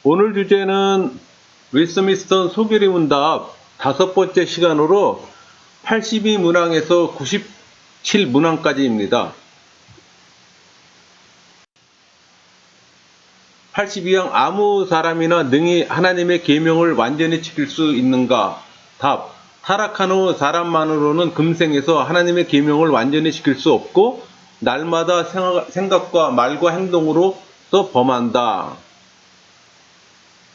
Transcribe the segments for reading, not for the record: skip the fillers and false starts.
오늘 주제는 웨스트민스터 소결의 문답 5번째 시간으로 82문항에서 97문항까지입니다. 82항 아무 사람이나 능히 하나님의 계명을 완전히 지킬 수 있는가? 답. 타락한 후 사람만으로는 금생에서 하나님의 계명을 완전히 지킬 수 없고 날마다 생각과 말과 행동으로서 범한다.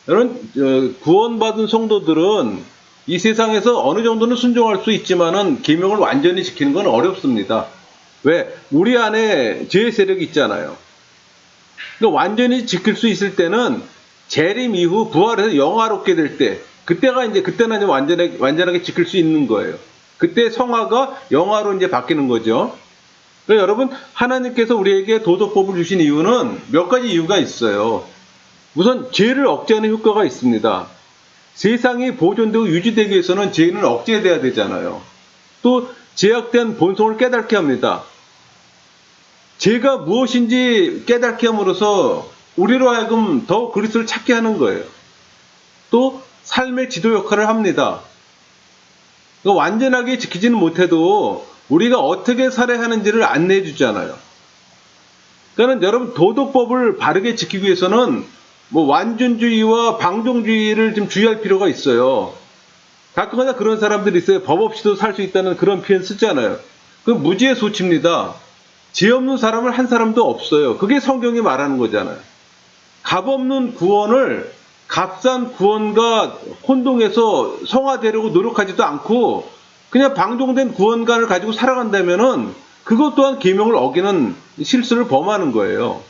여러분, 구원받은 성도들은 이 세상에서 어느 정도는 순종할 수 있지만은 계명을 완전히 지키는 건 어렵습니다. 왜? 우리 안에 죄의 세력이 있잖아요. 그러니까 완전히 지킬 수 있을 때는 재림 이후 부활해서 영화롭게 될 때, 그때는 이제 완전하게 지킬 수 있는 거예요. 그때 성화가 영화로 이제 바뀌는 거죠. 그러니까 여러분, 하나님께서 우리에게 도덕법을 주신 이유는 몇 가지 이유가 있어요. 우선 죄를 억제하는 효과가 있습니다. 세상이 보존되고 유지되기 위해서는 죄는 억제돼야 되잖아요. 또 죄악된 본성을 깨닫게 합니다. 죄가 무엇인지 깨닫게 함으로써 우리로 하여금 더 그리스도를 찾게 하는 거예요. 또 삶의 지도 역할을 합니다. 그러니까 완전하게 지키지는 못해도 우리가 어떻게 살아야 하는지를 안내해 주잖아요. 그러니까 여러분, 도덕법을 바르게 지키기 위해서는 완전주의와 방종주의를 좀 주의할 필요가 있어요. 가끔가다 그런 사람들이 있어요. 법 없이도 살 수 있다는 그런 표현 쓰잖아요. 그 무지의 소치입니다. 죄 없는 사람은 한 사람도 없어요. 그게 성경이 말하는 거잖아요. 값 없는 구원을 값싼 구원과 혼동해서 성화되려고 노력하지도 않고 그냥 방종된 구원관을 가지고 살아간다면은 그것 또한 계명을 어기는 실수를 범하는 거예요.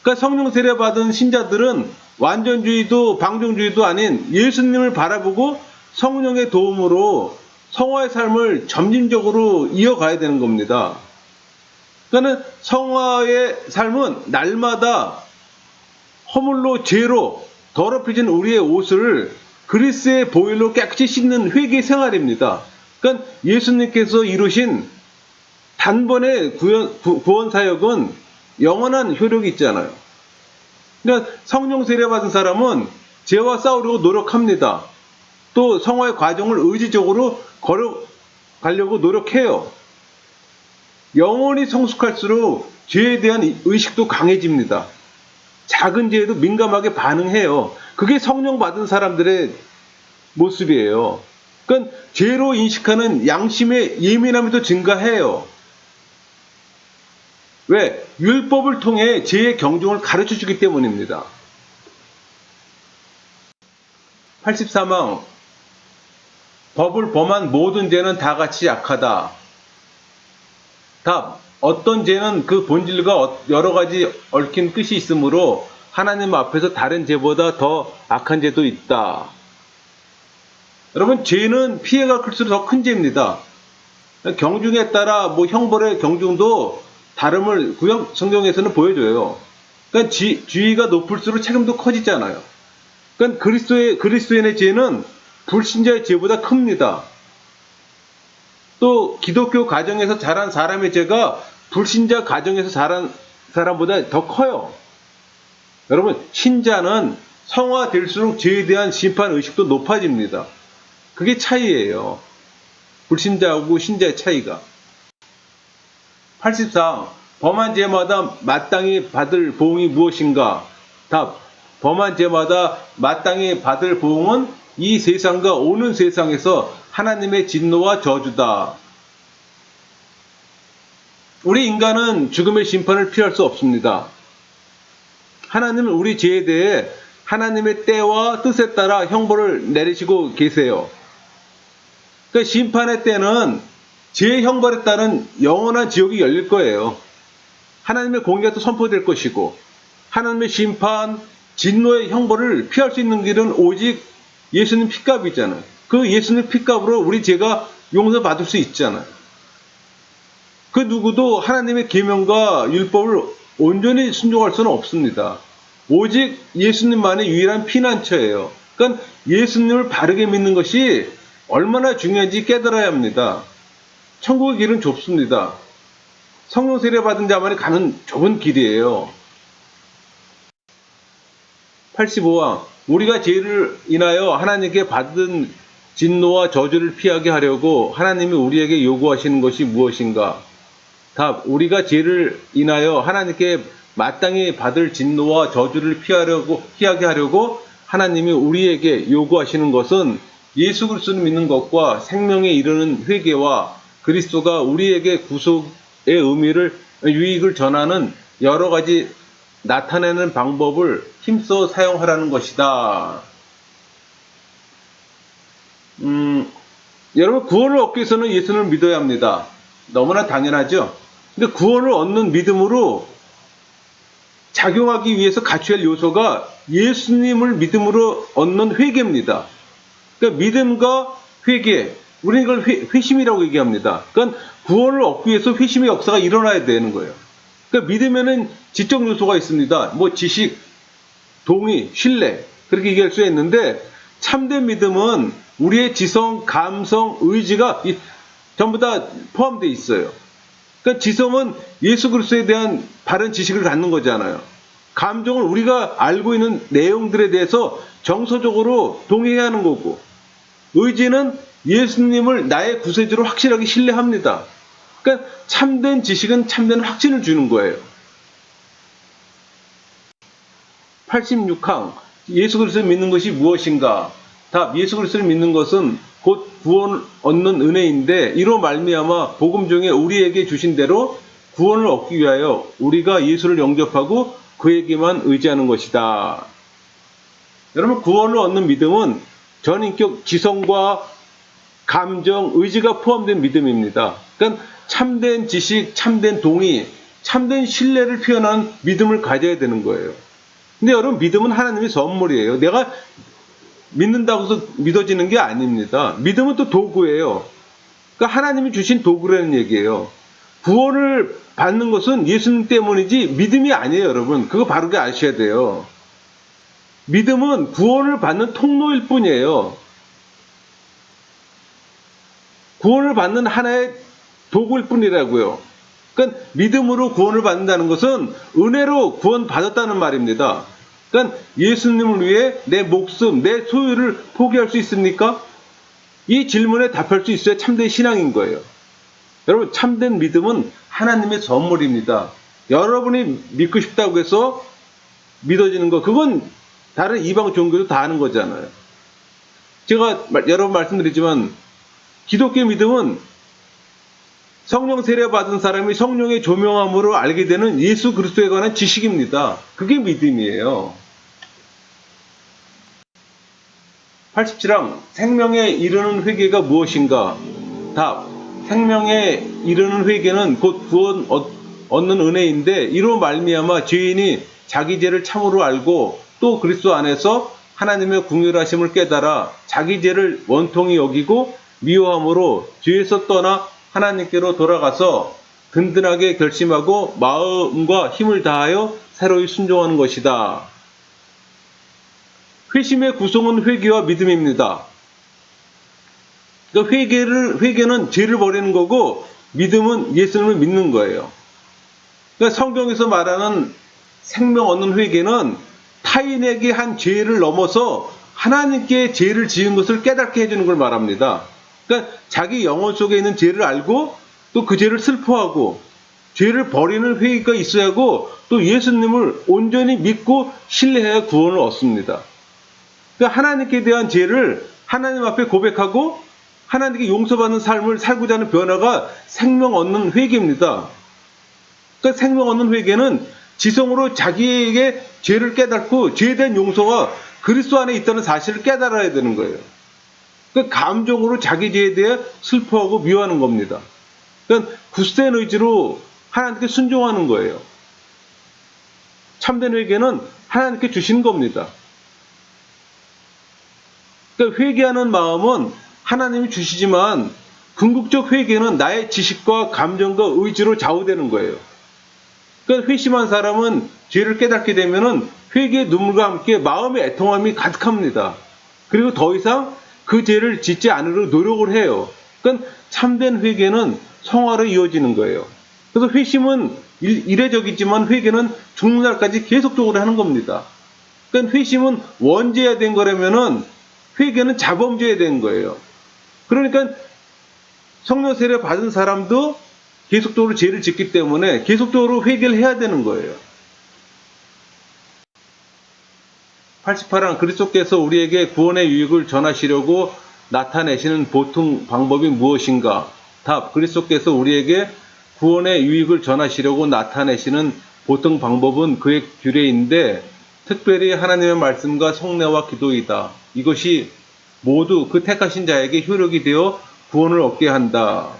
그러니까 성령 세례 받은 신자들은 완전주의도 방종주의도 아닌 예수님을 바라보고 성령의 도움으로 성화의 삶을 점진적으로 이어가야 되는 겁니다. 그러니까 성화의 삶은 날마다 허물로 죄로 더럽혀진 우리의 옷을 그리스의 보혈로 깨끗이 씻는 회개 생활입니다. 그러니까 예수님께서 이루신 단번의 구원 사역은 영원한 효력이 있잖아요. 그러니까 성령 세례 받은 사람은 죄와 싸우려고 노력합니다. 또 성화의 과정을 의지적으로 걸어가려고 노력해요. 영원히 성숙할수록 죄에 대한 의식도 강해집니다. 작은 죄에도 민감하게 반응해요. 그게 성령 받은 사람들의 모습이에요. 그러니까 죄로 인식하는 양심의 예민함도 증가해요. 왜? 율법을 통해 죄의 경중을 가르쳐 주기 때문입니다. 83항 법을 범한 모든 죄는 다 같이 악하다. 답. 어떤 죄는 그 본질과 여러 가지 얽힌 끝이 있으므로 하나님 앞에서 다른 죄보다 더 악한 죄도 있다. 여러분, 죄는 피해가 클수록 더 큰 죄입니다. 경중에 따라 형벌의 경중도 다름을 구약 성경에서는 보여줘요. 그러니까 주의가 높을수록 책임도 커지잖아요. 그러니까 그리스도인의 죄는 불신자의 죄보다 큽니다. 또 기독교 가정에서 자란 사람의 죄가 불신자 가정에서 자란 사람보다 더 커요. 여러분, 신자는 성화될수록 죄에 대한 심판 의식도 높아집니다. 그게 차이예요. 불신자하고 신자의 차이가. 84. 범한 죄마다 마땅히 받을 보응이 무엇인가? 답. 범한 죄마다 마땅히 받을 보응은 이 세상과 오는 세상에서 하나님의 진노와 저주다. 우리 인간은 죽음의 심판을 피할 수 없습니다. 하나님은 우리 죄에 대해 하나님의 때와 뜻에 따라 형벌을 내리시고 계세요. 그러니까 심판의 때는 죄의 형벌에 따른 영원한 지옥이 열릴 거예요. 하나님의 공의가 또 선포될 것이고 하나님의 심판, 진노의 형벌을 피할 수 있는 길은 오직 예수님 핏값이잖아요. 그 예수님 핏값으로 우리 죄가 용서받을 수 있잖아요. 그 누구도 하나님의 계명과 율법을 온전히 순종할 수는 없습니다. 오직 예수님만의 유일한 피난처예요. 그러니까 예수님을 바르게 믿는 것이 얼마나 중요한지 깨달아야 합니다. 천국의 길은 좁습니다. 성령 세례 받은 자만이 가는 좁은 길이에요. 85항 우리가 죄를 인하여 하나님께 받은 진노와 저주를 피하게 하려고 하나님이 우리에게 요구하시는 것이 무엇인가? 답. 우리가 죄를 인하여 하나님께 마땅히 받을 진노와 저주를 피하게 하려고 하나님이 우리에게 요구하시는 것은 예수 그리스도를 믿는 것과 생명에 이르는 회개와 그리스도가 우리에게 구속의 유익을 전하는 여러 가지 나타내는 방법을 힘써 사용하라는 것이다. 여러분, 구원을 얻기 위해서는 예수를 믿어야 합니다. 너무나 당연하죠? 근데 구원을 얻는 믿음으로 작용하기 위해서 갖춰야 할 요소가 예수님을 믿음으로 얻는 회개입니다. 그러니까 믿음과 회개, 우리는 이걸 회심이라고 얘기합니다. 그러니까 구원을 얻기 위해서 회심의 역사가 일어나야 되는 거예요. 그러니까 믿음에는 지적 요소가 있습니다. 뭐 지식, 동의, 신뢰 그렇게 얘기할 수 있는데 참된 믿음은 우리의 지성, 감성, 의지가 전부 다 포함되어 있어요. 그러니까 지성은 예수 그리스도에 대한 바른 지식을 갖는 거잖아요. 감정은 우리가 알고 있는 내용들에 대해서 정서적으로 동의해야 하는 거고, 의지는 예수님을 나의 구세주로 확실하게 신뢰합니다. 그러니까 참된 지식은 참된 확신을 주는 거예요. 86항 예수 그리스도를 믿는 것이 무엇인가? 답. 예수 그리스도를 믿는 것은 곧 구원을 얻는 은혜인데 이로 말미암아 복음 중에 우리에게 주신 대로 구원을 얻기 위하여 우리가 예수를 영접하고 그에게만 의지하는 것이다. 여러분, 구원을 얻는 믿음은 전인격 지성과 감정, 의지가 포함된 믿음입니다. 그러니까 참된 지식, 참된 동의, 참된 신뢰를 표현하는 믿음을 가져야 되는 거예요. 근데 여러분, 믿음은 하나님의 선물이에요. 내가 믿는다고 해서 믿어지는 게 아닙니다. 믿음은 또 도구예요. 그러니까 하나님이 주신 도구라는 얘기예요. 구원을 받는 것은 예수님 때문이지 믿음이 아니에요, 여러분. 그거 바르게 아셔야 돼요. 믿음은 구원을 받는 통로일 뿐이에요. 구원을 받는 하나의 도구일 뿐이라고요. 그러니까 믿음으로 구원을 받는다는 것은 은혜로 구원받았다는 말입니다. 그러니까 예수님을 위해 내 목숨, 내 소유를 포기할 수 있습니까? 이 질문에 답할 수 있어야 참된 신앙인 거예요. 여러분, 참된 믿음은 하나님의 선물입니다. 여러분이 믿고 싶다고 해서 믿어지는 거, 그건 다른 이방 종교도 다 하는 거잖아요. 제가 여러 번 말씀드리지만 기독교 믿음은 성령 세례 받은 사람이 성령의 조명함으로 알게 되는 예수 그리스도에 관한 지식입니다. 그게 믿음이에요. 87항 생명에 이르는 회개가 무엇인가? 답. 생명에 이르는 회개는 곧 구원 얻는 은혜인데 이로 말미암아 죄인이 자기 죄를 참으로 알고 또 그리스도 안에서 하나님의 긍휼하심을 깨달아 자기 죄를 원통히 여기고 미워함으로 죄에서 떠나 하나님께로 돌아가서 든든하게 결심하고 마음과 힘을 다하여 새로이 순종하는 것이다. 회심의 구성은 회개와 믿음입니다. 그러니까 회개는 죄를 버리는 거고 믿음은 예수님을 믿는 거예요. 그러니까 성경에서 말하는 생명 얻는 회개는 타인에게 한 죄를 넘어서 하나님께 죄를 지은 것을 깨닫게 해주는 걸 말합니다. 그러니까 자기 영혼 속에 있는 죄를 알고 또 그 죄를 슬퍼하고 죄를 버리는 회개가 있어야 하고 또 예수님을 온전히 믿고 신뢰해야 구원을 얻습니다. 그러니까 하나님께 대한 죄를 하나님 앞에 고백하고 하나님께 용서받는 삶을 살고자 하는 변화가 생명 얻는 회개입니다. 그러니까 생명 얻는 회개는 지성으로 자기에게 죄를 깨닫고 죄에 대한 용서가 그리스도 안에 있다는 사실을 깨달아야 되는 거예요. 그러니까 감정으로 자기 죄에 대해 슬퍼하고 미워하는 겁니다. 그러니까 굳센 의지로 하나님께 순종하는 거예요. 참된 회개는 하나님께 주신 겁니다. 그러니까 회개하는 마음은 하나님이 주시지만 궁극적 회개는 나의 지식과 감정과 의지로 좌우되는 거예요. 그러니까 회심한 사람은 죄를 깨닫게 되면은 회개의 눈물과 함께 마음의 애통함이 가득합니다. 그리고 더 이상 그 죄를 짓지 않으려 노력을 해요. 그러니까 참된 회개는 성화로 이어지는 거예요. 그래서 회심은 이례적이지만 회개는 죽는 날까지 계속적으로 하는 겁니다. 그러니까 회심은 원죄해야 된 거라면은 회개는 자범죄해야 된 거예요. 그러니까 성령 세례 받은 사람도 계속적으로 죄를 짓기 때문에 계속적으로 회개를 해야 되는 거예요. 88항 그리스도께서 우리에게 구원의 유익을 전하시려고 나타내시는 보통 방법이 무엇인가? 답. 그리스도께서 우리에게 구원의 유익을 전하시려고 나타내시는 보통 방법은 그의 규례인데 특별히 하나님의 말씀과 성례와 기도이다. 이것이 모두 그 택하신 자에게 효력이 되어 구원을 얻게 한다.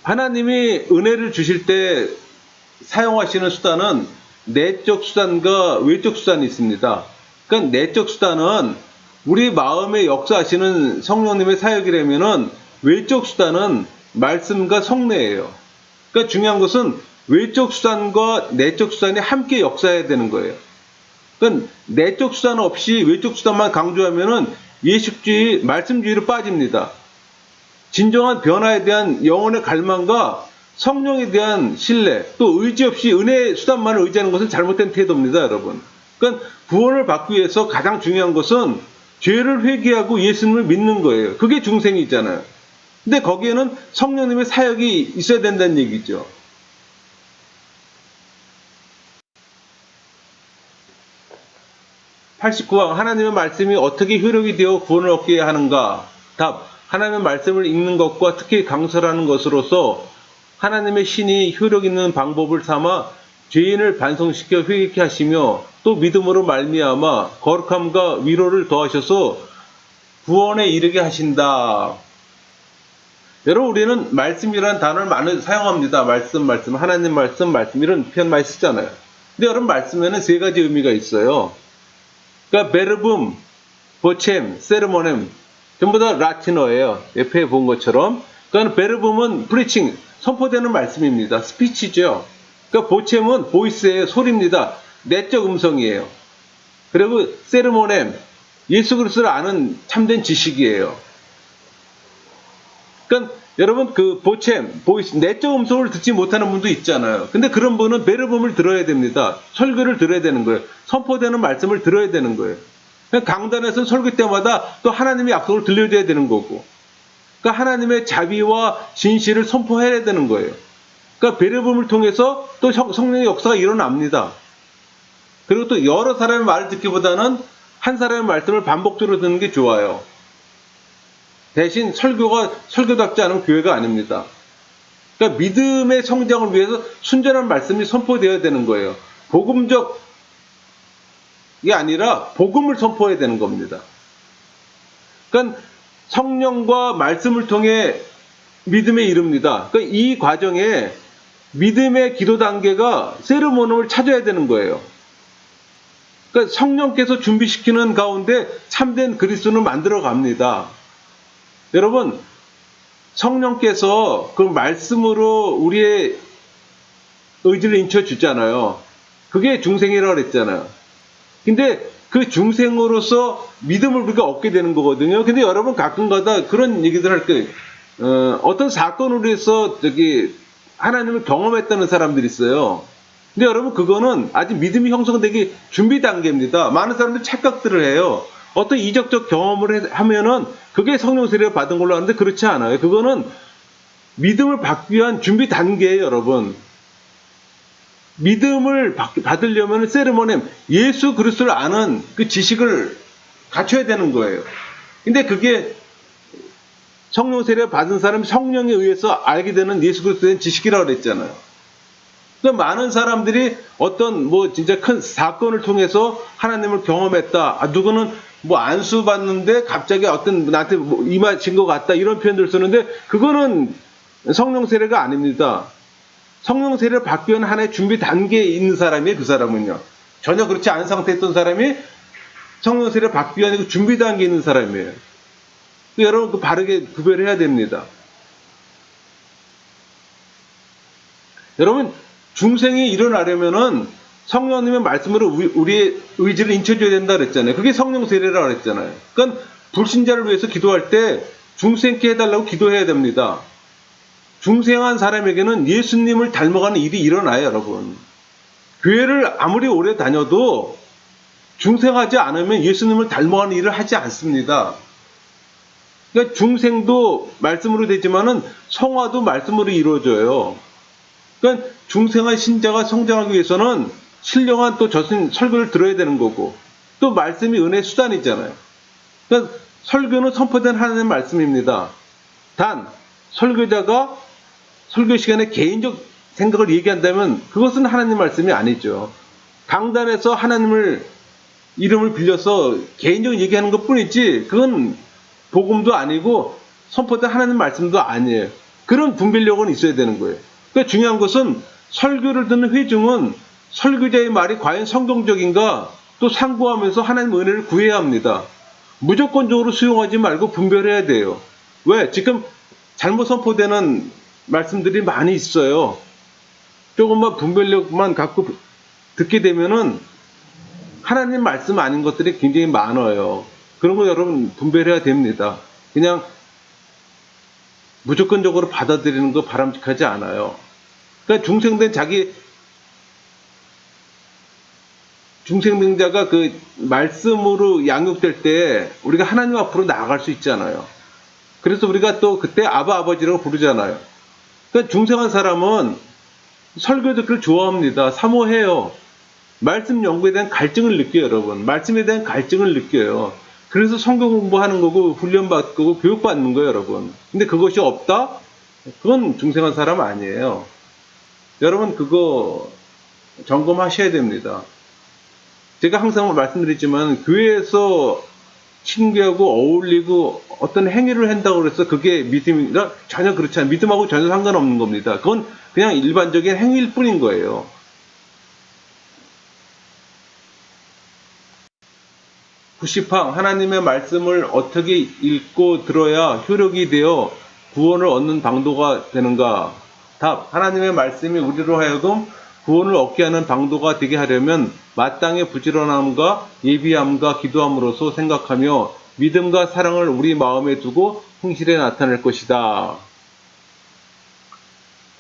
하나님이 은혜를 주실 때 사용하시는 수단은 내적 수단과 외적 수단이 있습니다. 그러니까 내적 수단은 우리 마음에 역사하시는 성령님의 사역이라면은 외적 수단은 말씀과 성례예요. 그러니까 중요한 것은 외적 수단과 내적 수단이 함께 역사해야 되는 거예요. 그러니까 내적 수단 없이 외적 수단만 강조하면은 예식주의, 말씀주의로 빠집니다. 진정한 변화에 대한 영혼의 갈망과 성령에 대한 신뢰, 또 의지 없이 은혜의 수단만을 의지하는 것은 잘못된 태도입니다, 여러분. 그러니까 구원을 받기 위해서 가장 중요한 것은 죄를 회개하고 예수님을 믿는 거예요. 그게 중생이잖아요. 근데 거기에는 성령님의 사역이 있어야 된다는 얘기죠. (89항) 하나님의 말씀이 어떻게 효력이 되어 구원을 얻게 하는가? 답. 하나님의 말씀을 읽는 것과 특히 강설하는 것으로서 하나님의 신이 효력 있는 방법을 삼아 죄인을 반성시켜 회개케 하시며 또 믿음으로 말미암아 거룩함과 위로를 더하셔서 구원에 이르게 하신다. 여러분, 우리는 말씀이라는 단어를 많이 사용합니다. 말씀, 하나님 말씀, 이런 표현 많이 쓰잖아요. 근데 여러분, 말씀에는 세 가지 의미가 있어요. 그러니까 베르붐, 보쳔, 세르모넴 전부 다 라틴어예요. 옆에 본 것처럼. 그러니까 베르붐은 프리칭, 선포되는 말씀입니다. 스피치죠. 그러니까 보쳔은 보이스예요. 소리입니다. 내적 음성이에요. 그리고 세르모넴, 예수 그리스도를 아는 참된 지식이에요. 그러니까 여러분, 그 보쳔, 보이스, 내적 음성을 듣지 못하는 분도 있잖아요. 근데 그런 분은 베르붐을 들어야 됩니다. 설교를 들어야 되는 거예요. 선포되는 말씀을 들어야 되는 거예요. 강단에서 설교 때마다 또 하나님의 약속을 들려줘야 되는 거고, 그러니까 하나님의 자비와 진실을 선포해야 되는 거예요. 그러니까 베르붐을 통해서 또 성령의 역사가 일어납니다. 그리고 또 여러 사람의 말을 듣기보다는 한 사람의 말씀을 반복적으로 듣는 게 좋아요. 대신 설교가 설교답지 않은 교회가 아닙니다. 그러니까 믿음의 성장을 위해서 순전한 말씀이 선포되어야 되는 거예요. 복음적 이게 아니라 복음을 선포해야 되는 겁니다. 그러니까 성령과 말씀을 통해 믿음에 이릅니다. 그러니까 이 과정에 믿음의 기도 단계가 세르모늄을 찾아야 되는 거예요. 그러니까 성령께서 준비시키는 가운데 참된 그리스도는 만들어 갑니다. 여러분, 성령께서 그 말씀으로 우리의 의지를 인쳐 주잖아요. 그게 중생이라고 그랬잖아요. 근데 그 중생으로서 믿음을 우리가 얻게 되는 거거든요. 근데 여러분 가끔가다 그런 얘기들 할 때, 어떤 사건으로 해서 하나님을 경험했다는 사람들이 있어요. 근데 여러분, 그거는 아직 믿음이 형성되기 준비 단계입니다. 많은 사람들이 착각들을 해요. 어떤 이적적 경험을 하면은 그게 성령 세례를 받은 걸로 아는데 그렇지 않아요. 그거는 믿음을 받기 위한 준비 단계예요, 여러분. 믿음을 받으려면 세르모넴, 예수 그리스도를 아는 그 지식을 갖춰야 되는 거예요. 근데 그게 성령 세례 받은 사람이 성령에 의해서 알게 되는 예수 그리스도에 대한 지식이라고 그랬잖아요. 그러니까 많은 사람들이 어떤 진짜 큰 사건을 통해서 하나님을 경험했다. 누구는 안수 받는데 갑자기 어떤 나한테 임하신 것 같다. 이런 표현들을 쓰는데 그거는 성령 세례가 아닙니다. 성령 세례를 받기 위한 하나의 준비 단계에 있는 사람이에요. 그 사람은요. 전혀 그렇지 않은 상태에 있던 사람이 성령 세례를 받기 위한 그 준비 단계에 있는 사람이에요. 여러분, 그 바르게 구별해야 됩니다. 여러분, 중생이 일어나려면은 성령님의 말씀으로 우리의 의지를 인쳐줘야 된다 그랬잖아요. 그게 성령 세례라고 그랬잖아요. 그러니까 불신자를 위해서 기도할 때 중생케 해달라고 기도해야 됩니다. 중생한 사람에게는 예수님을 닮아가는 일이 일어나요, 여러분. 교회를 아무리 오래 다녀도 중생하지 않으면 예수님을 닮아가는 일을 하지 않습니다. 그러니까 중생도 말씀으로 되지만은 성화도 말씀으로 이루어져요. 그러니까 중생한 신자가 성장하기 위해서는 신령한 또 저승 설교를 들어야 되는 거고, 또 말씀이 은혜의 수단이잖아요. 그러니까 설교는 선포된 하나님의 말씀입니다. 단 설교자가 설교 시간에 개인적 생각을 얘기한다면 그것은 하나님 말씀이 아니죠. 강단에서 하나님을 이름을 빌려서 개인적인 얘기하는 것 뿐이지 그건 복음도 아니고 선포된 하나님 말씀도 아니에요. 그런 분별력은 있어야 되는 거예요. 그러니까 중요한 것은 설교를 듣는 회중은 설교자의 말이 과연 성경적인가 또 상고하면서 하나님 은혜를 구해야 합니다. 무조건적으로 수용하지 말고 분별해야 돼요. 왜? 지금 잘못 선포되는 말씀들이 많이 있어요. 조금만 분별력만 갖고 듣게 되면은 하나님 말씀 아닌 것들이 굉장히 많아요. 그런 거 여러분 분별해야 됩니다. 그냥 무조건적으로 받아들이는 거 바람직하지 않아요. 그러니까 중생된 자가 그 말씀으로 양육될 때 우리가 하나님 앞으로 나아갈 수 있잖아요. 그래서 우리가 또 그때 아버지라고 부르잖아요. 그러니까 중생한 사람은 설교 듣기를 좋아합니다. 사모해요. 말씀 연구에 대한 갈증을 느껴요, 여러분. 말씀에 대한 갈증을 느껴요. 그래서 성경 공부하는 거고 훈련받고 교육받는 거예요, 여러분. 근데 그것이 없다? 그건 중생한 사람 아니에요. 여러분 그거 점검하셔야 됩니다. 제가 항상 말씀드리지만 교회에서 친구하고 어울리고 어떤 행위를 한다고 해서 그게 믿음이라 전혀 그렇지 않아요. 믿음하고 전혀 상관없는 겁니다. 그건 그냥 일반적인 행위일 뿐인 거예요. 구시팡 하나님의 말씀을 어떻게 읽고 들어야 효력이 되어 구원을 얻는 방도가 되는가? 답. 하나님의 말씀이 우리로 하여금 구원을 얻게 하는 방도가 되게 하려면 마땅히 부지런함과 예비함과 기도함으로써 생각하며 믿음과 사랑을 우리 마음에 두고 행실에 나타낼 것이다.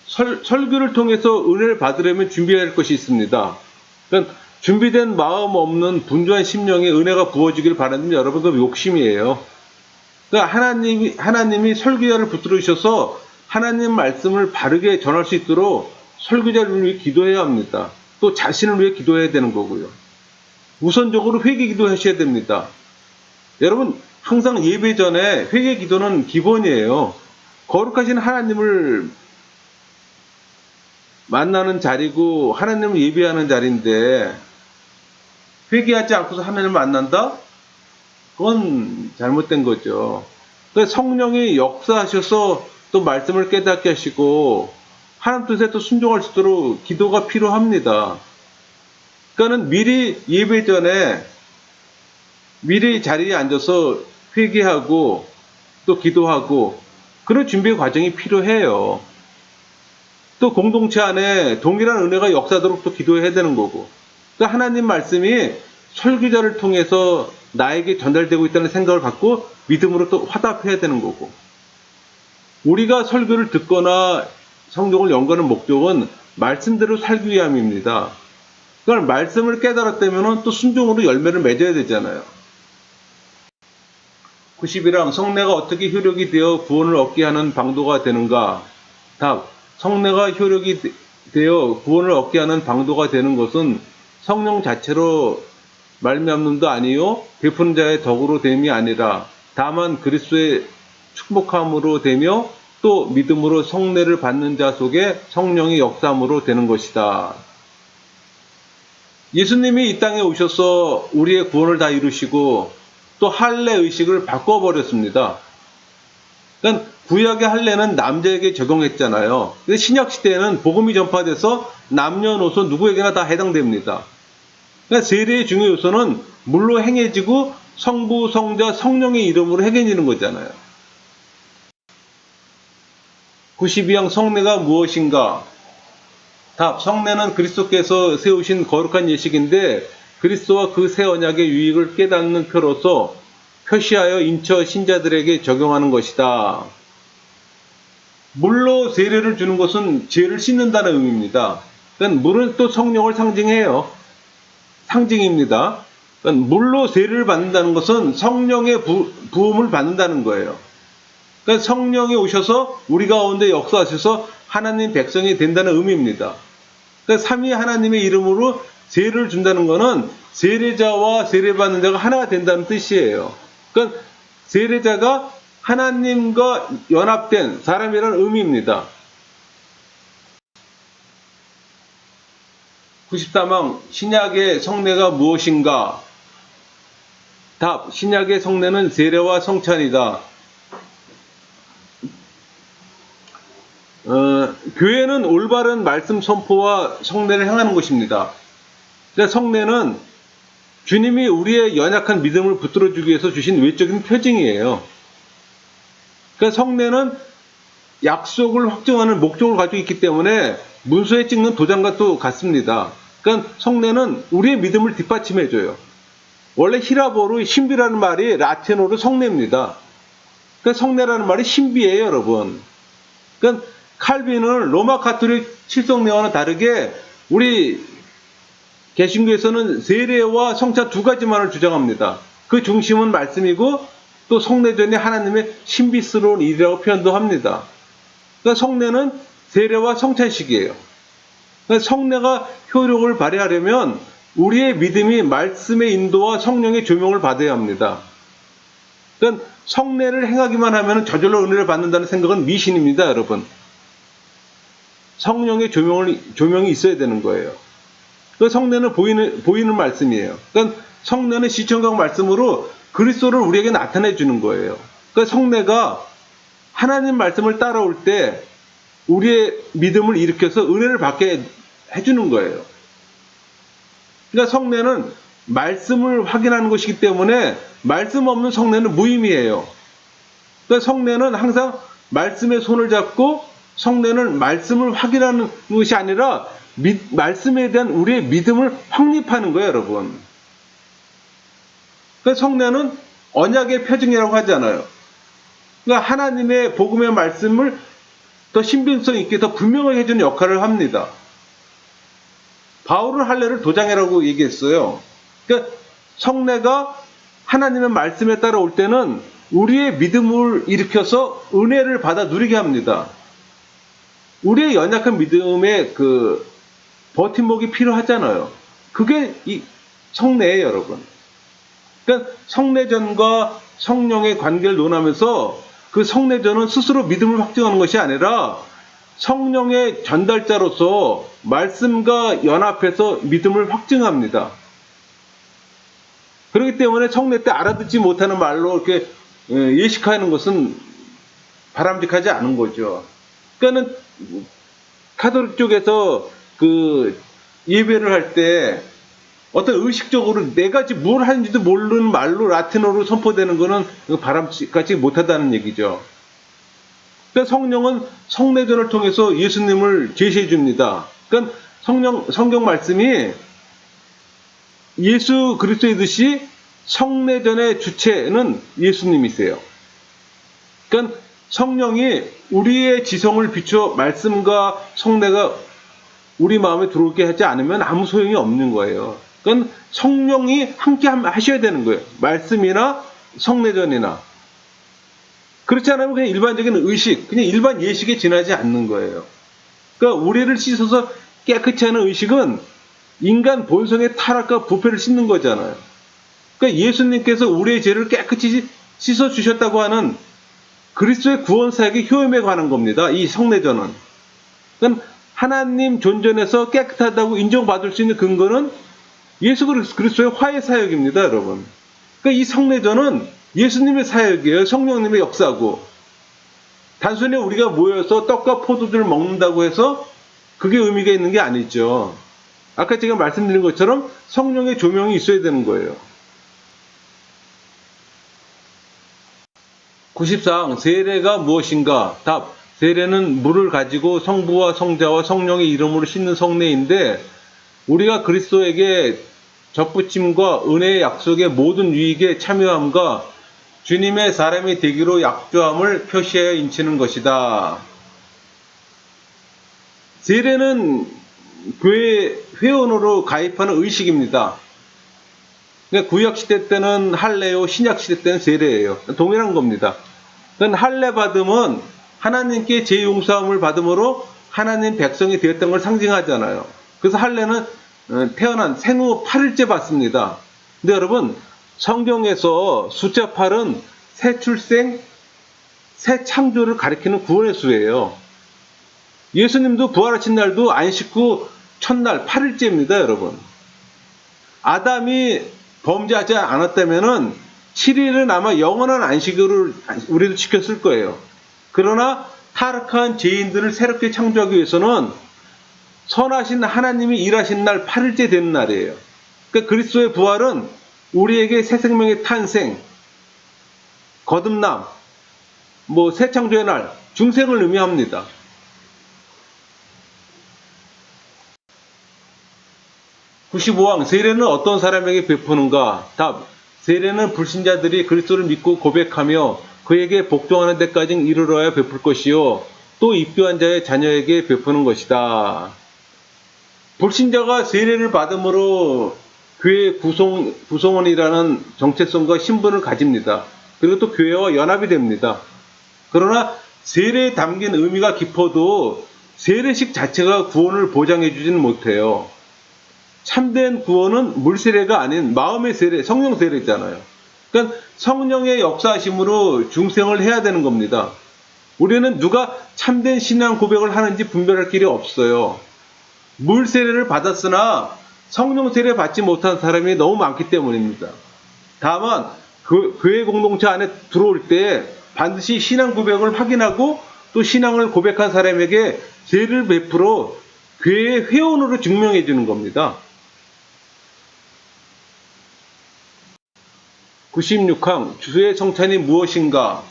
설교를 통해서 은혜를 받으려면 준비해야 할 것이 있습니다. 그러니까 준비된 마음 없는 분주한 심령에 은혜가 부어지길 바라는 여러분 그 욕심이에요. 그러니까 하나님이 설교자를 붙들어 주셔서 하나님 말씀을 바르게 전할 수 있도록 설교자를 위해 기도해야 합니다. 또 자신을 위해 기도해야 되는 거고요. 우선적으로 회개 기도하셔야 됩니다. 여러분 항상 예배 전에 회개 기도는 기본이에요. 거룩하신 하나님을 만나는 자리고 하나님을 예배하는 자리인데 회개하지 않고서 하나님을 만난다? 그건 잘못된 거죠. 그러니까 성령이 역사하셔서 또 말씀을 깨닫게 하시고 하나님 뜻에 또 순종할 수 있도록 기도가 필요합니다. 그러니까는 미리 예배 전에 미리 자리에 앉아서 회개하고 또 기도하고 그런 준비 과정이 필요해요. 또 공동체 안에 동일한 은혜가 역사하도록 또 기도해야 되는 거고. 그러니까 하나님 말씀이 설교자를 통해서 나에게 전달되고 있다는 생각을 갖고 믿음으로 또 화답해야 되는 거고. 우리가 설교를 듣거나 성경을 연구하는 목적은 말씀대로 살기 위함입니다. 그러니까 말씀을 깨달았다면 또 순종으로 열매를 맺어야 되잖아요. 90이랑 성례가 어떻게 효력이 되어 구원을 얻게 하는 방도가 되는가? 답. 성례가 효력이 되어 구원을 얻게 하는 방도가 되는 것은 성령 자체로 말미암는도 아니요 베푸는 자의 덕으로 됨이 아니라 다만 그리스도의 축복함으로 되며 또 믿음으로 성례를 받는 자 속에 성령의 역사함으로 되는 것이다. 예수님이 이 땅에 오셔서 우리의 구원을 다 이루시고 또 할례 의식을 바꿔버렸습니다. 그러니까 구약의 할례는 남자에게 적용했잖아요. 근데 신약 시대에는 복음이 전파돼서 남녀노소 누구에게나 다 해당됩니다. 그러니까 세례의 중요 요소는 물로 행해지고 성부, 성자, 성령의 이름으로 행해지는 거잖아요. 92형 성례가 무엇인가? 답. 성례는 그리스도께서 세우신 거룩한 예식인데 그리스도와 그 새 언약의 유익을 깨닫는 표로서 표시하여 인처 신자들에게 적용하는 것이다. 물로 세례를 주는 것은 죄를 씻는다는 의미입니다. 그러니까 물은 또 성령을 상징해요. 상징입니다. 그러니까 물로 세례를 받는다는 것은 성령의 부음을 받는다는 거예요. 그러니까 성령이 오셔서 우리 가운데 역사하셔서 하나님 백성이 된다는 의미입니다. 그러니까 삼위 하나님의 이름으로 세례를 준다는 것은 세례자와 세례받는 자가 하나가 된다는 뜻이에요. 그러니까 세례자가 하나님과 연합된 사람이라는 의미입니다. 94방 신약의 성례가 무엇인가? 답. 신약의 성례는 세례와 성찬이다. 교회는 올바른 말씀 선포와 성례를 행하는 곳입니다. 그러니까 성례는 주님이 우리의 연약한 믿음을 붙들어주기 위해서 주신 외적인 표징이에요. 그러니까 성례는 약속을 확정하는 목적을 가지고 있기 때문에 문서에 찍는 도장과 또 같습니다. 그러니까 성례는 우리의 믿음을 뒷받침해줘요. 원래 히라보로 신비라는 말이 라틴어로 성례입니다. 그러니까 성례라는 말이 신비예요, 여러분. 그러니까 칼빈은 로마 가톨릭 칠성례와는 다르게 우리 개신교에서는 세례와 성찬 두 가지만을 주장합니다. 그 중심은 말씀이고 또 성례전이 하나님의 신비스러운 일이라고 표현도 합니다. 그러니까 성례는 세례와 성찬식이에요. 그러니까 성례가 효력을 발휘하려면 우리의 믿음이 말씀의 인도와 성령의 조명을 받아야 합니다. 그러니까 성례를 행하기만 하면 저절로 은혜를 받는다는 생각은 미신입니다, 여러분. 성령의 조명이 있어야 되는 거예요. 그 성례는 보이는 말씀이에요. 그러니까 성례는 시청각 말씀으로 그리스도를 우리에게 나타내 주는 거예요. 그러니까 성례가 하나님 말씀을 따라올 때 우리의 믿음을 일으켜서 은혜를 받게 해주는 거예요. 그러니까 성례는 말씀을 확인하는 것이기 때문에 말씀 없는 성례는 무의미해요. 그러니까 성례는 항상 말씀의 손을 잡고 성례는 말씀을 확인하는 것이 아니라 말씀에 대한 우리의 믿음을 확립하는 거예요, 여러분. 그러니까 성례는 언약의 표징이라고 하잖아요. 그러니까 하나님의 복음의 말씀을 더 신빙성 있게 더 분명하게 해주는 역할을 합니다. 바울은 할례를 도장이라고 얘기했어요. 그러니까 성례가 하나님의 말씀에 따라올 때는 우리의 믿음을 일으켜서 은혜를 받아 누리게 합니다. 우리의 연약한 믿음에 그 버팀목이 필요하잖아요. 그게 이 성례예요, 여러분. 그러니까 성례전과 성령의 관계를 논하면서 그 성례전은 스스로 믿음을 확증하는 것이 아니라 성령의 전달자로서 말씀과 연합해서 믿음을 확증합니다. 그렇기 때문에 성례 때 알아듣지 못하는 말로 이렇게 예식하는 것은 바람직하지 않은 거죠. 그러니까는 카톨릭 쪽에서 그 예배를 할 때 어떤 의식적으로 내가 지금 뭘 하는지도 모르는 말로 라틴어로 선포되는 것은 바람직하지 못하다는 얘기죠. 그러니까 성령은 성례전을 통해서 예수님을 제시해 줍니다. 그러니까 성경 말씀이 예수 그리스도이듯이 성례전의 주체는 예수님이세요. 그러니까 성령이 우리의 지성을 비춰 말씀과 성례가 우리 마음에 들어오게 하지 않으면 아무 소용이 없는 거예요. 그러니까 성령이 함께 하셔야 되는 거예요. 말씀이나 성례전이나. 그렇지 않으면 그냥 일반적인 의식, 그냥 일반 예식에 지나지 않는 거예요. 그러니까 우리를 씻어서 깨끗이 하는 의식은 인간 본성의 타락과 부패를 씻는 거잖아요. 그러니까 예수님께서 우리의 죄를 깨끗이 씻어주셨다고 하는 그리스도의 구원 사역의 효험에 관한 겁니다. 이 성례전은. 그러니까 하나님 존전에서 깨끗하다고 인정받을 수 있는 근거는 예수 그리스도의 화해 사역입니다, 여러분. 그러니까 이 성례전은 예수님의 사역이에요. 성령님의 역사고. 단순히 우리가 모여서 떡과 포도주를 먹는다고 해서 그게 의미가 있는 게 아니죠. 아까 제가 말씀드린 것처럼 성령의 조명이 있어야 되는 거예요. 94항 세례가 무엇인가? 답. 세례는 물을 가지고 성부와 성자와 성령의 이름으로 씻는 성례인데 우리가 그리스도에게 접붙임과 은혜의 약속의 모든 유익에 참여함과 주님의 사람이 되기로 약조함을 표시하여 인치는 것이다. 세례는 교회 회원으로 가입하는 의식입니다. 그러니까 구약시대 때는 할례요, 신약시대 때는 세례예요. 동일한 겁니다. 그러니까 할례 받음은 하나님께 죄용서함을 받음으로 하나님 백성이 되었던 걸 상징하잖아요. 그래서 할례는 태어난 생후 8일째 받습니다. 근데 여러분, 성경에서 숫자 8은 새 출생, 새 창조를 가리키는 구원의 수예요. 예수님도 부활하신 날도 안식 후 첫날 8일째입니다, 여러분. 아담이 범죄하지 않았다면은 7일은 아마 영원한 안식일을 우리도 지켰을 거예요. 그러나 타락한 죄인들을 새롭게 창조하기 위해서는 선하신 하나님이 일하신 날 8일째 되는 날이에요. 그러니까 그리스도의 부활은 우리에게 새 생명의 탄생, 거듭남, 새 창조의 날, 중생을 의미합니다. (95항) 세례는 어떤 사람에게 베푸는가? 답. 세례는 불신자들이 그리스도를 믿고 고백하며 그에게 복종하는 데까지 이르러야 베풀 것이요, 또 입교한 자의 자녀에게 베푸는 것이다. 불신자가 세례를 받음으로 교회 구성원이라는 정체성과 신분을 가집니다. 그리고 또 교회와 연합이 됩니다. 그러나 세례에 담긴 의미가 깊어도 세례식 자체가 구원을 보장해 주지는 못해요. 참된 구원은 물세례가 아닌 마음의 세례, 성령 세례잖아요. 그러니까 성령의 역사하심으로 중생을 해야 되는 겁니다. 우리는 누가 참된 신앙 고백을 하는지 분별할 길이 없어요. 물세례를 받았으나 성령 세례 받지 못한 사람이 너무 많기 때문입니다. 다만 교회 공동체 안에 들어올 때 반드시 신앙 고백을 확인하고 또 신앙을 고백한 사람에게 세례를 베풀어 교회의 회원으로 증명해 주는 겁니다. 96항 주의 성찬이 무엇인가?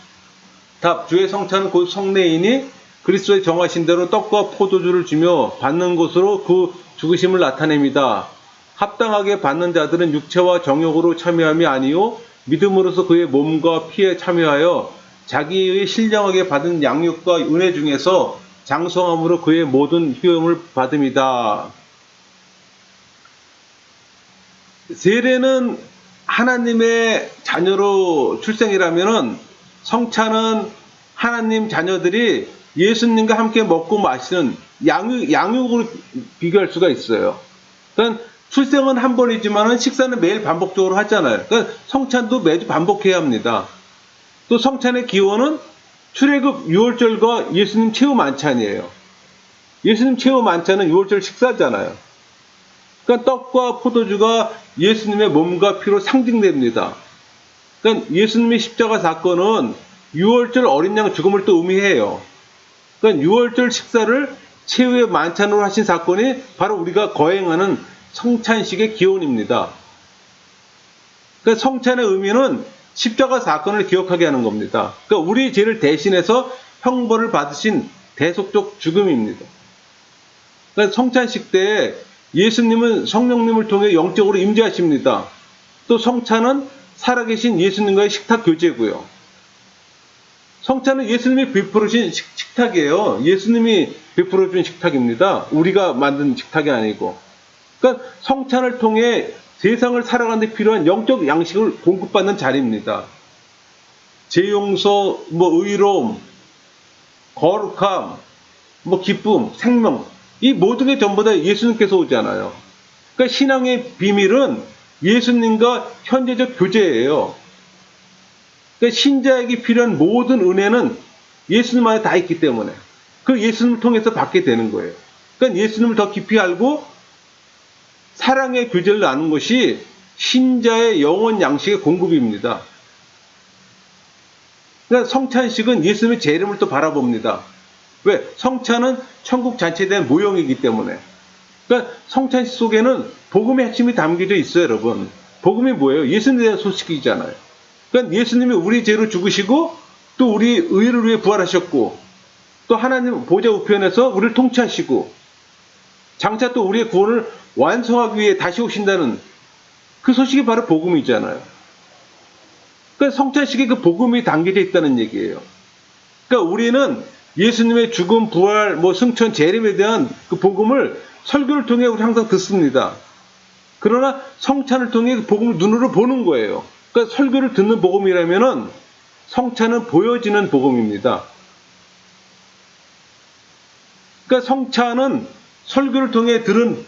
답. 주의 성찬은 곧 성례이니 그리스도의 정하신 대로 떡과 포도주를 주며 받는 것으로 그 죽으심을 나타냅니다. 합당하게 받는 자들은 육체와 정욕으로 참여함이 아니요 믿음으로서 그의 몸과 피에 참여하여 자기의 신령하게 받은 양육과 은혜 중에서 장성함으로 그의 모든 효용을 받음이다. 세례는 하나님의 자녀로 출생이라면은 성찬은 하나님 자녀들이 예수님과 함께 먹고 마시는 양육으로 비교할 수가 있어요. 그러니까 출생은 한 번이지만은 식사는 매일 반복적으로 하잖아요. 그러니까 성찬도 매주 반복해야 합니다. 또 성찬의 기원은 출애굽 유월절과 예수님 최후 만찬이에요. 예수님 최후 만찬은 유월절 식사잖아요. 그러니까 떡과 포도주가 예수님의 몸과 피로 상징됩니다. 그러니까 예수님의 십자가 사건은 유월절 어린 양 죽음을 또 의미해요. 그러니까 유월절 식사를 최후의 만찬으로 하신 사건이 바로 우리가 거행하는 성찬식의 기원입니다. 그러니까 성찬의 의미는 십자가 사건을 기억하게 하는 겁니다. 그러니까 우리 죄를 대신해서 형벌을 받으신 대속적 죽음입니다. 그러니까 성찬식 때 예수님은 성령님을 통해 영적으로 임재하십니다. 또 성찬은 살아계신 예수님과의 식탁 교제고요. 성찬은 예수님이 베풀으신 식탁이에요. 예수님이 베풀어준 식탁입니다. 우리가 만든 식탁이 아니고. 그러니까 성찬을 통해 세상을 살아가는 데 필요한 영적 양식을 공급받는 자리입니다. 죄용서, 의로움, 거룩함, 기쁨, 생명, 이 모든 게 전부 다 예수님께서 오잖아요. 그러니까 신앙의 비밀은 예수님과 현재적 교제예요. 그러니까 신자에게 필요한 모든 은혜는 예수님 안에 다 있기 때문에 그 예수님을 통해서 받게 되는 거예요. 그러니까 예수님을 더 깊이 알고 사랑의 교제를 나누는 것이 신자의 영원 양식의 공급입니다. 그러니까 성찬식은 예수님의 제 이름을 또 바라봅니다. 왜? 성찬은 천국 잔치에 대한 모형이기 때문에. 그러니까 성찬식 속에는 복음의 핵심이 담겨져 있어요, 여러분. 복음이 뭐예요? 예수님에 대한 소식이잖아요. 그러니까 예수님이 우리 죄로 죽으시고 또 우리 의를 위해 부활하셨고 또 하나님 보좌 우편에서 우리를 통치하시고 장차 또 우리의 구원을 완성하기 위해 다시 오신다는 그 소식이 바로 복음이잖아요. 그러니까 성찬식에 그 복음이 담겨져 있다는 얘기예요. 그러니까 우리는 예수님의 죽음, 부활, 승천, 재림에 대한 그 복음을 설교를 통해 우리 항상 듣습니다. 그러나 성찬을 통해 복음을 눈으로 보는 거예요. 그러니까 설교를 듣는 복음이라면은 성찬은 보여지는 복음입니다. 그러니까 성찬은 설교를 통해 들은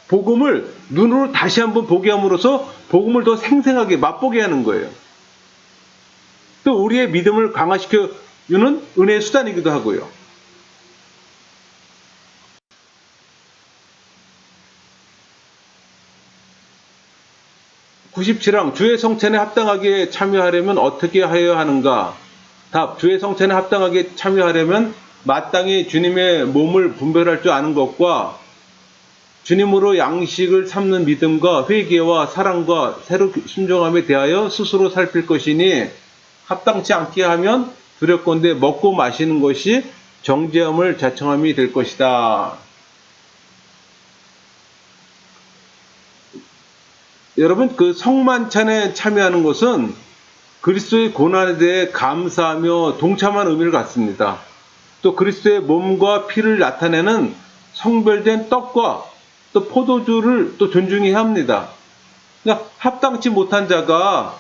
복음을 눈으로 다시 한번 보게 함으로써 복음을 더 생생하게 맛보게 하는 거예요. 또 우리의 믿음을 강화시켜 주는 은혜의 수단이기도 하고요. 97항 주의 성찬에 합당하게 참여하려면 어떻게 하여야 하는가? 답. 주의 성찬에 합당하게 참여하려면 마땅히 주님의 몸을 분별할 줄 아는 것과 주님으로 양식을 삼는 믿음과 회개와 사랑과 새로 순종함에 대하여 스스로 살필 것이니 합당치 않게 하면 두렵건대 먹고 마시는 것이 정죄함을 자청함이 될 것이다. 여러분, 그 성만찬에 참여하는 것은 그리스도의 고난에 대해 감사하며 동참하는 의미를 갖습니다. 또 그리스도의 몸과 피를 나타내는 성별된 떡과 또 포도주를 또 존중해야 합니다. 그러니까 합당치 못한 자가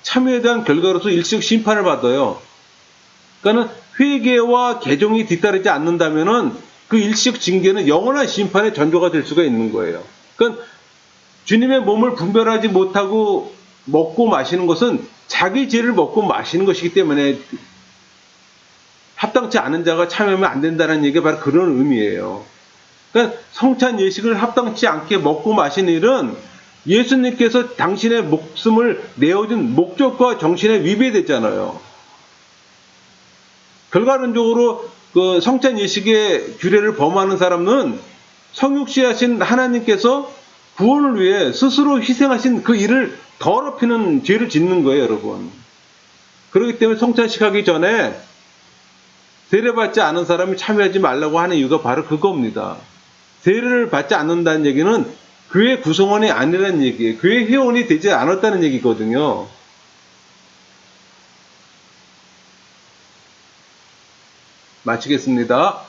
참여에 대한 결과로서 일시적 심판을 받아요. 그러니까 회개와 개종이 뒤따르지 않는다면은 그 일시적 징계는 영원한 심판의 전조가 될 수가 있는 거예요. 그러니까 주님의 몸을 분별하지 못하고 먹고 마시는 것은 자기 죄를 먹고 마시는 것이기 때문에 합당치 않은 자가 참여하면 안 된다는 얘기가 바로 그런 의미예요. 그러니까 성찬 예식을 합당치 않게 먹고 마시는 일은 예수님께서 당신의 목숨을 내어준 목적과 정신에 위배되잖아요. 결과론적으로 그 성찬 예식의 규례를 범하는 사람은 성육시하신 하나님께서 구원을 위해 스스로 희생하신 그 일을 더럽히는 죄를 짓는 거예요, 여러분. 그렇기 때문에 성찬식 하기 전에 세례받지 않은 사람이 참여하지 말라고 하는 이유가 바로 그겁니다. 세례를 받지 않는다는 얘기는 교회 구성원이 아니라는 얘기예요. 교회 회원이 되지 않았다는 얘기거든요. 마치겠습니다.